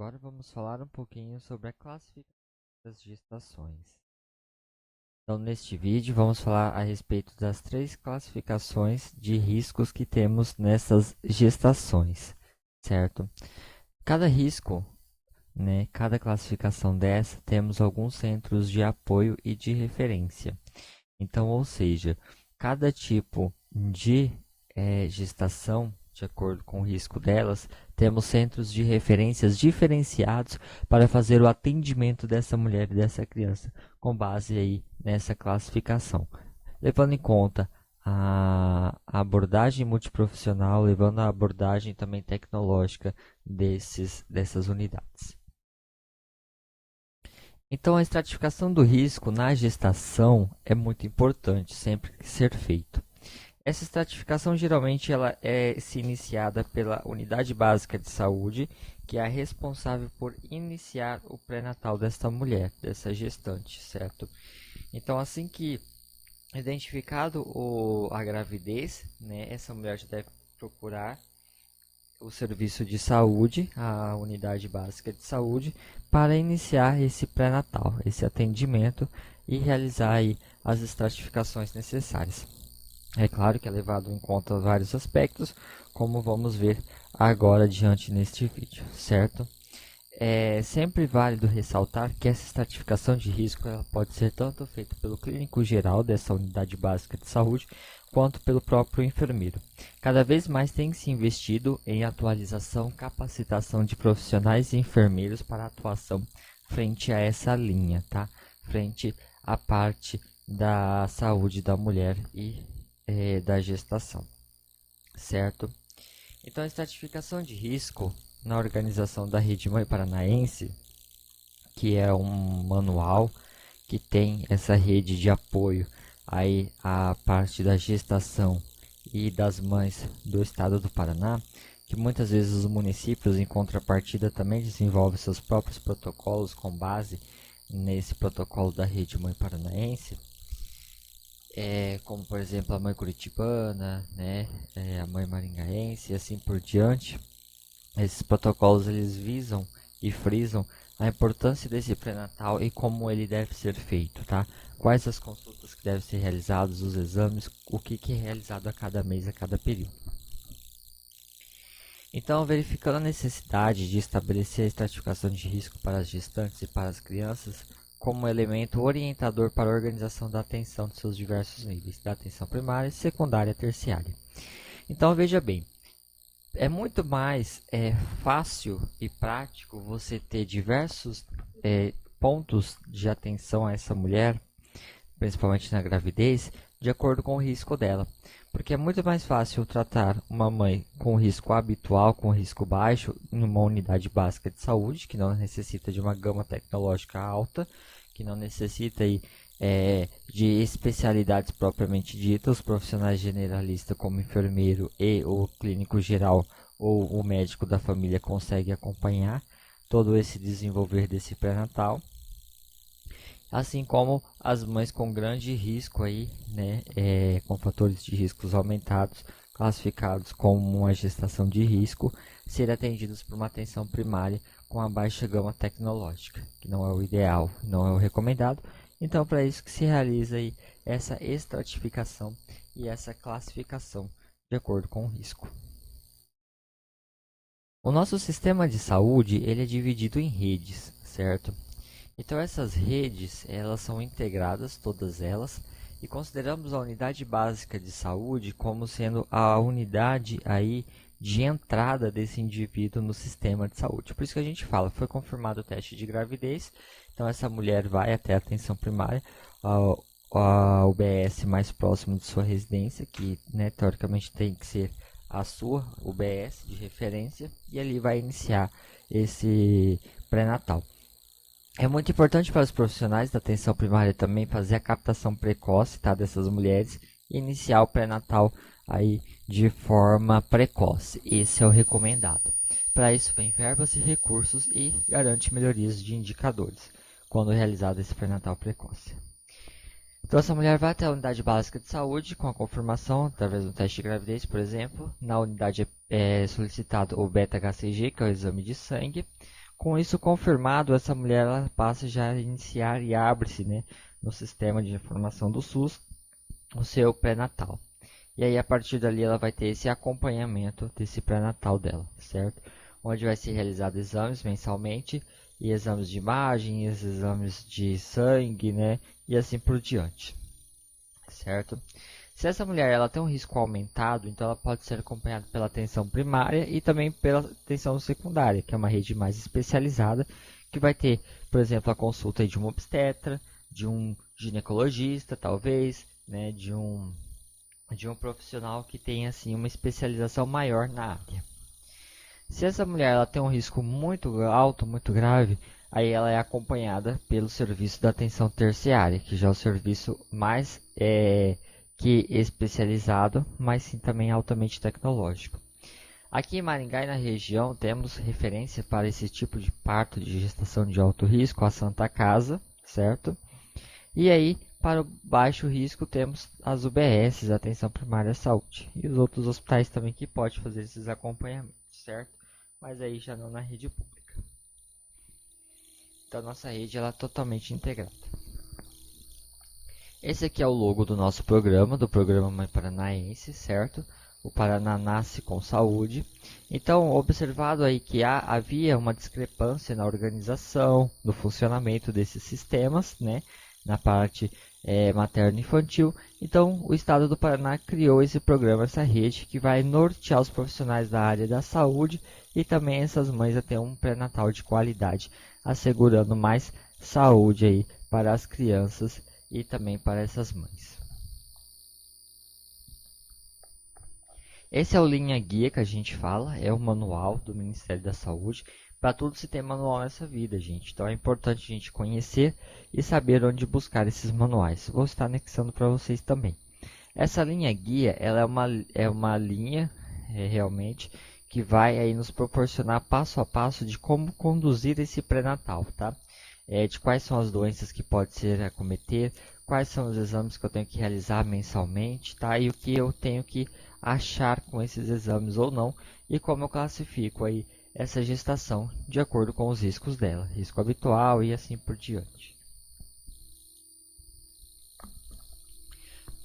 Agora vamos falar um pouquinho sobre a classificação das gestações. Então, neste vídeo, vamos falar a respeito das três classificações de riscos que temos nessas gestações, certo? Cada risco, cada classificação dessa, temos alguns centros de apoio e de referência. Então, ou seja, cada tipo de gestação, de acordo com o risco delas, temos centros de referências diferenciados para fazer o atendimento dessa mulher e dessa criança, com base aí nessa classificação. Levando em conta a abordagem multiprofissional, levando a abordagem também tecnológica dessas unidades. Então, a estratificação do risco na gestação é muito importante, sempre que ser feito. Essa estratificação geralmente ela é iniciada pela unidade básica de saúde, que é a responsável por iniciar o pré-natal desta mulher, dessa gestante, certo? Então, assim que identificado a gravidez, essa mulher já deve procurar o serviço de saúde, a unidade básica de saúde, para iniciar esse pré-natal, esse atendimento e realizar aí as estratificações necessárias. É claro que é levado em conta vários aspectos, como vamos ver agora adiante neste vídeo, certo? É sempre válido ressaltar que essa estratificação de risco ela pode ser tanto feita pelo clínico geral dessa unidade básica de saúde, quanto pelo próprio enfermeiro. Cada vez mais tem se investido em atualização e capacitação de profissionais e enfermeiros para atuação frente a essa linha, tá? Frente à parte da saúde da mulher e da gestação, certo? Então, a estratificação de risco na organização da Rede Mãe Paranaense, que é um manual que tem essa rede de apoio aí à parte da gestação e das mães do estado do Paraná, que muitas vezes os municípios, em contrapartida, também desenvolvem seus próprios protocolos com base nesse protocolo da Rede Mãe Paranaense. Como por exemplo a mãe curitibana, a mãe maringaense e assim por diante. Esses protocolos eles visam e frisam a importância desse pré-natal e como ele deve ser feito, tá? Quais as consultas que devem ser realizadas, os exames, o que é realizado a cada mês, a cada período. Então, verificando a necessidade de estabelecer a estratificação de risco para as gestantes e para as crianças, como elemento orientador para a organização da atenção de seus diversos níveis, da atenção primária, secundária e terciária. Então, veja bem, é muito mais fácil e prático você ter diversos pontos de atenção a essa mulher, principalmente na gravidez, de acordo com o risco dela. Porque é muito mais fácil tratar uma mãe com risco habitual, com risco baixo, em uma unidade básica de saúde, que não necessita de uma gama tecnológica alta, que não necessita de especialidades propriamente ditas, os profissionais generalistas como enfermeiro e o clínico geral ou o médico da família consegue acompanhar todo esse desenvolver desse pré-natal. Assim como as mães com grande risco aí, com fatores de riscos aumentados, classificados como uma gestação de risco, ser atendidos por uma atenção primária com a baixa gama tecnológica, que não é o ideal, não é o recomendado. Então, para isso que se realiza aí essa estratificação e essa classificação de acordo com o risco. O nosso sistema de saúde ele é dividido em redes, certo? Então essas redes, elas são integradas, todas elas, e consideramos a unidade básica de saúde como sendo a unidade aí de entrada desse indivíduo no sistema de saúde. Por isso que a gente fala, foi confirmado o teste de gravidez, então essa mulher vai até a atenção primária, a UBS mais próximo de sua residência, que teoricamente tem que ser a sua UBS de referência, e ali vai iniciar esse pré-natal. É muito importante para os profissionais da atenção primária também fazer a captação precoce, tá, dessas mulheres e iniciar o pré-natal aí de forma precoce. Esse é o recomendado. Para isso vem verbas e recursos e garante melhorias de indicadores quando realizado esse pré-natal precoce. Então essa mulher vai até a unidade básica de saúde com a confirmação através do teste de gravidez, por exemplo. Na unidade é solicitado o beta-HCG, que é o exame de sangue. Com isso confirmado, essa mulher ela passa já a iniciar e abre-se, né, no sistema de informação do SUS o seu pré-natal. E aí a partir dali ela vai ter esse acompanhamento desse pré-natal dela, certo? Onde vai ser realizado exames mensalmente, e exames de imagem, exames de sangue, né? E assim por diante, certo? Se essa mulher ela tem um risco aumentado, então ela pode ser acompanhada pela atenção primária e também pela atenção secundária, que é uma rede mais especializada, que vai ter, por exemplo, a consulta de um obstetra, de um ginecologista, talvez, né? De um profissional que tenha assim uma especialização maior na área. Se essa mulher ela tem um risco muito alto, muito grave, aí ela é acompanhada pelo serviço da atenção terciária, que já é o serviço mais que especializado, mas sim também altamente tecnológico. Aqui em Maringá e na região temos referência para esse tipo de parto de gestação de alto risco, a Santa Casa, certo? E aí, para o baixo risco, temos as UBS, a Atenção Primária à Saúde, e os outros hospitais também que podem fazer esses acompanhamentos, certo? Mas aí já não na rede pública. Então, a nossa rede ela é totalmente integrada. Esse aqui é o logo do nosso programa, do Programa Mãe Paranaense, certo? O Paraná nasce com saúde. Então, observado aí que havia uma discrepância na organização, no funcionamento desses sistemas, né? Na parte materno-infantil. Então, o Estado do Paraná criou esse programa, essa rede, que vai nortear os profissionais da área da saúde e também essas mães a ter um pré-natal de qualidade, assegurando mais saúde aí para as crianças e também para essas mães. Esse é o linha guia que a gente fala, é o manual do Ministério da Saúde. Para tudo se tem manual nessa vida, gente. Então é importante a gente conhecer e saber onde buscar esses manuais. Vou estar anexando para vocês também. Essa linha guia, ela é uma linha realmente que vai aí nos proporcionar passo a passo de como conduzir esse pré-natal, tá? De quais são as doenças que pode ser acometer, quais são os exames que eu tenho que realizar mensalmente, tá? E o que eu tenho que achar com esses exames ou não, e como eu classifico aí essa gestação de acordo com os riscos dela, risco habitual e assim por diante.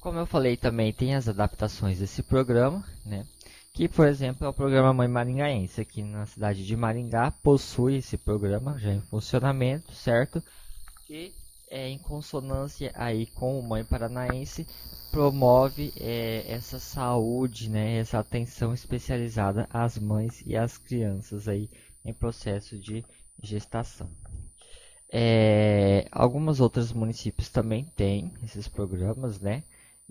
Como eu falei também, tem as adaptações desse programa, né? Que, por exemplo, é o programa Mãe Maringaense. Aqui na cidade de Maringá possui esse programa já em funcionamento, certo? E em consonância aí com o Mãe Paranaense, promove essa saúde, né? Essa atenção especializada às mães e às crianças aí em processo de gestação. Alguns outros municípios também têm esses programas, né?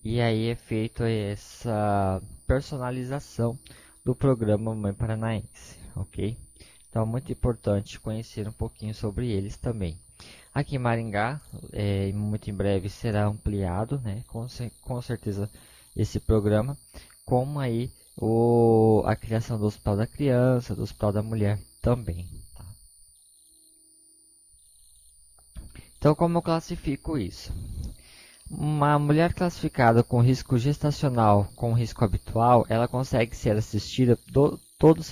E aí é feito essa personalização do programa Mãe Paranaense, ok? Então é muito importante conhecer um pouquinho sobre eles também. Aqui em Maringá, muito em breve será ampliado, né? Com certeza esse programa, como aí a criação do Hospital da Criança, do Hospital da Mulher também. Tá? Então como eu classifico isso? Uma mulher classificada com risco gestacional com risco habitual, ela consegue ser assistida todo o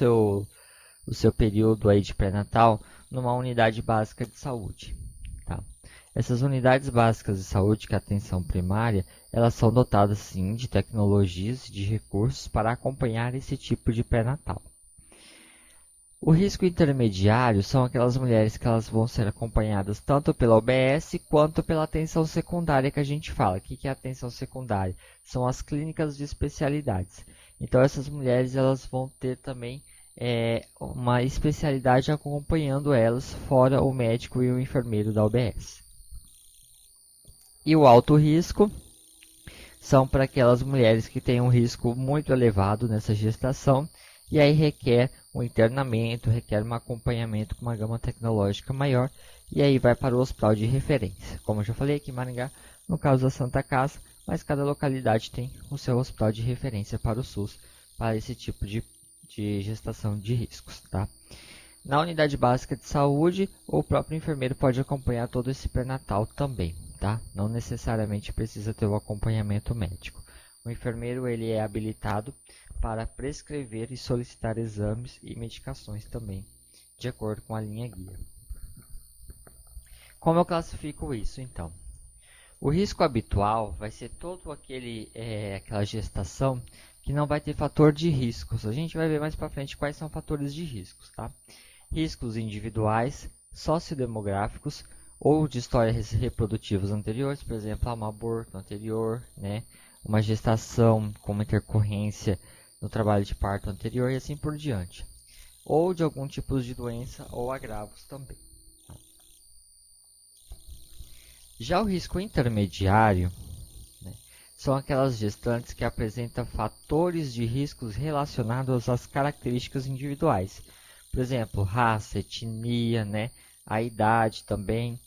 seu período aí de pré-natal numa unidade básica de saúde. Tá? Essas unidades básicas de saúde, que é a atenção primária, elas são dotadas sim de tecnologias e de recursos para acompanhar esse tipo de pré-natal. O risco intermediário são aquelas mulheres que elas vão ser acompanhadas tanto pela OBS quanto pela atenção secundária que a gente fala. O que é a atenção secundária? São as clínicas de especialidades. Então essas mulheres elas vão ter também uma especialidade acompanhando elas, fora o médico e o enfermeiro da OBS. E o alto risco são para aquelas mulheres que têm um risco muito elevado nessa gestação e aí requer um internamento, requer um acompanhamento com uma gama tecnológica maior e aí vai para o hospital de referência. Como eu já falei aqui em Maringá, no caso da Santa Casa, mas cada localidade tem o seu hospital de referência para o SUS, para esse tipo de gestação de riscos. Tá? Na unidade básica de saúde, o próprio enfermeiro pode acompanhar todo esse pré-natal também. Tá? Não necessariamente precisa ter o acompanhamento médico. O enfermeiro ele é habilitado para prescrever e solicitar exames e medicações também de acordo com a linha guia. Como eu classifico isso, então? O risco habitual vai ser todo aquela gestação que não vai ter fator de riscos. A gente vai ver mais para frente quais são fatores de riscos, tá? Riscos individuais, sociodemográficos ou de histórias reprodutivas anteriores, por exemplo, um aborto anterior, né? Uma gestação com uma intercorrência no trabalho de parto anterior e assim por diante. Ou de algum tipo de doença ou agravos também. Já o risco intermediário, né, são aquelas gestantes que apresentam fatores de riscos relacionados às características individuais. Por exemplo, raça, etnia, né, a idade também,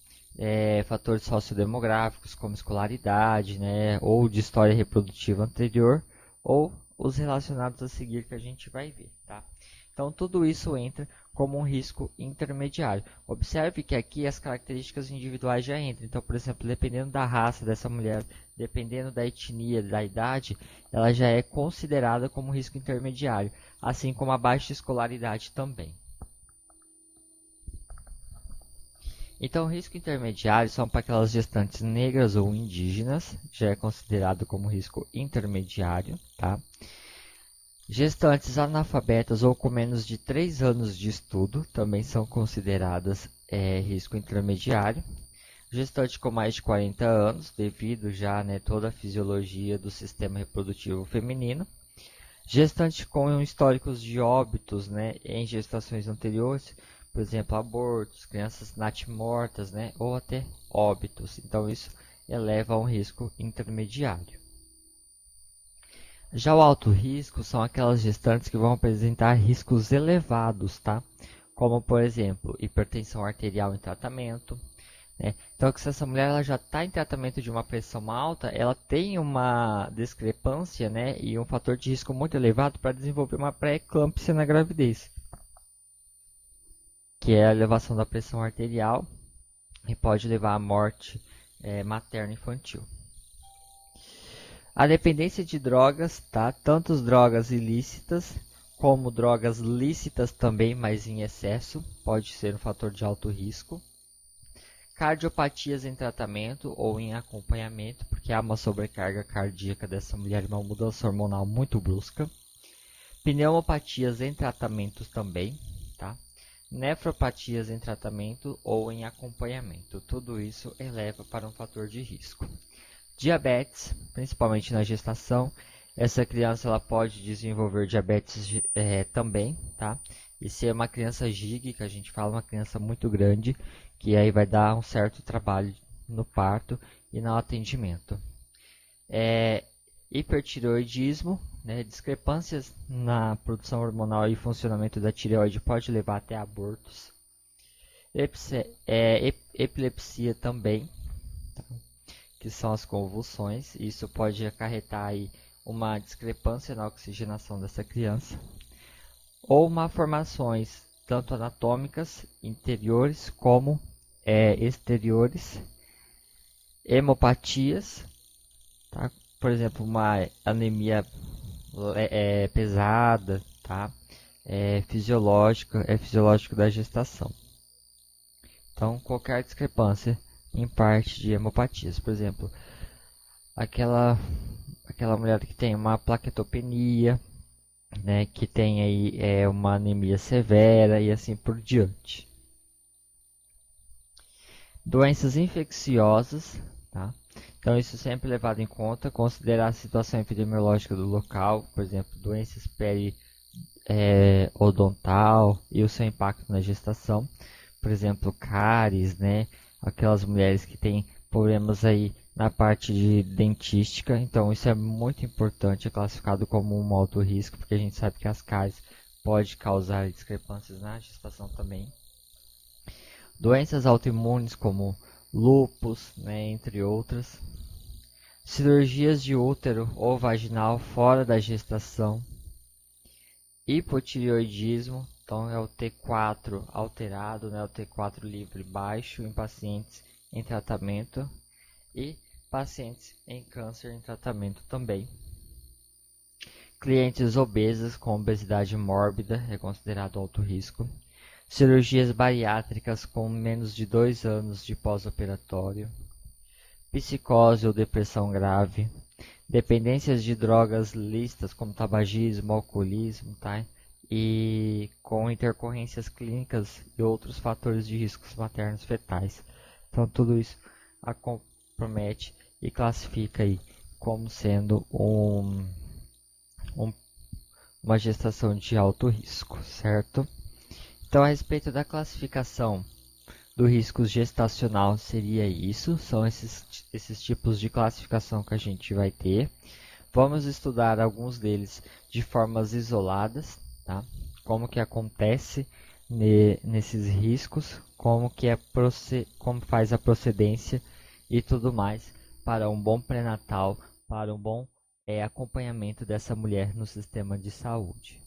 fatores sociodemográficos como escolaridade, né, ou de história reprodutiva anterior, ou os relacionados a seguir que a gente vai ver, tá? Então, tudo isso entra como um risco intermediário. Observe que aqui as características individuais já entram. Então, por exemplo, dependendo da raça dessa mulher, dependendo da etnia, da idade, ela já é considerada como risco intermediário, assim como a baixa escolaridade também. Então, risco intermediário são para aquelas gestantes negras ou indígenas, já é considerado como risco intermediário, tá? Gestantes analfabetas ou com menos de 3 anos de estudo também são consideradas risco intermediário. Gestante com mais de 40 anos, devido já toda a fisiologia do sistema reprodutivo feminino. Gestante com históricos de óbitos em gestações anteriores, por exemplo, abortos, crianças natimortas ou até óbitos. Então, isso eleva a um risco intermediário. Já o alto risco são aquelas gestantes que vão apresentar riscos elevados, tá? Como, por exemplo, hipertensão arterial em tratamento. Então, se essa mulher ela já está em tratamento de uma pressão alta, ela tem uma discrepância e um fator de risco muito elevado para desenvolver uma pré-eclâmpsia na gravidez, que é a elevação da pressão arterial e pode levar à morte materno-infantil. A dependência de drogas, tá? Tanto as drogas ilícitas como drogas lícitas também, mas em excesso, pode ser um fator de alto risco. Cardiopatias em tratamento ou em acompanhamento, porque há uma sobrecarga cardíaca dessa mulher e uma mudança hormonal muito brusca. Pneumopatias em tratamento também, tá? Nefropatias em tratamento ou em acompanhamento. Tudo isso eleva para um fator de risco. Diabetes, principalmente na gestação, essa criança ela pode desenvolver diabetes também, tá? E se é uma criança GIG, que a gente fala, uma criança muito grande, que aí vai dar um certo trabalho no parto e no atendimento. Hipertireoidismo, discrepâncias na produção hormonal e funcionamento da tireoide pode levar até abortos. Epilepsia também, tá? Que são as convulsões. Isso pode acarretar aí uma discrepância na oxigenação dessa criança. Ou malformações, tanto anatômicas, interiores como exteriores. Hemopatias, tá? Por exemplo, uma anemia pesada, tá? Fisiológico da gestação. Então, qualquer discrepância em parte de hemopatias, por exemplo, aquela mulher que tem uma plaquetopenia, que tem aí uma anemia severa e assim por diante. Doenças infecciosas, tá? Então isso sempre levado em conta, considerar a situação epidemiológica do local, por exemplo, doenças periodontal e o seu impacto na gestação, por exemplo, cáries, aquelas mulheres que têm problemas aí na parte de dentística, então isso é muito importante, é classificado como um alto risco, porque a gente sabe que as cáries podem causar discrepâncias na gestação também. Doenças autoimunes como lúpus, entre outras. Cirurgias de útero ou vaginal fora da gestação. Hipotireoidismo, então é o T4 alterado, o T4 livre baixo em pacientes em tratamento e pacientes em câncer em tratamento também. Clientes obesos com obesidade mórbida é considerado alto risco. cirurgias bariátricas com menos de 2 anos de pós-operatório, psicose ou depressão grave, dependências de drogas lícitas como tabagismo, alcoolismo, tá? E com intercorrências clínicas e outros fatores de riscos maternos fetais. Então tudo isso a compromete e classifica aí como sendo uma gestação de alto risco, certo? Então, a respeito da classificação do risco gestacional, seria isso. São esses tipos de classificação que a gente vai ter. Vamos estudar alguns deles de formas isoladas, tá? Como que acontece nesses riscos, como faz a procedência e tudo mais para um bom pré-natal, para um bom acompanhamento dessa mulher no sistema de saúde.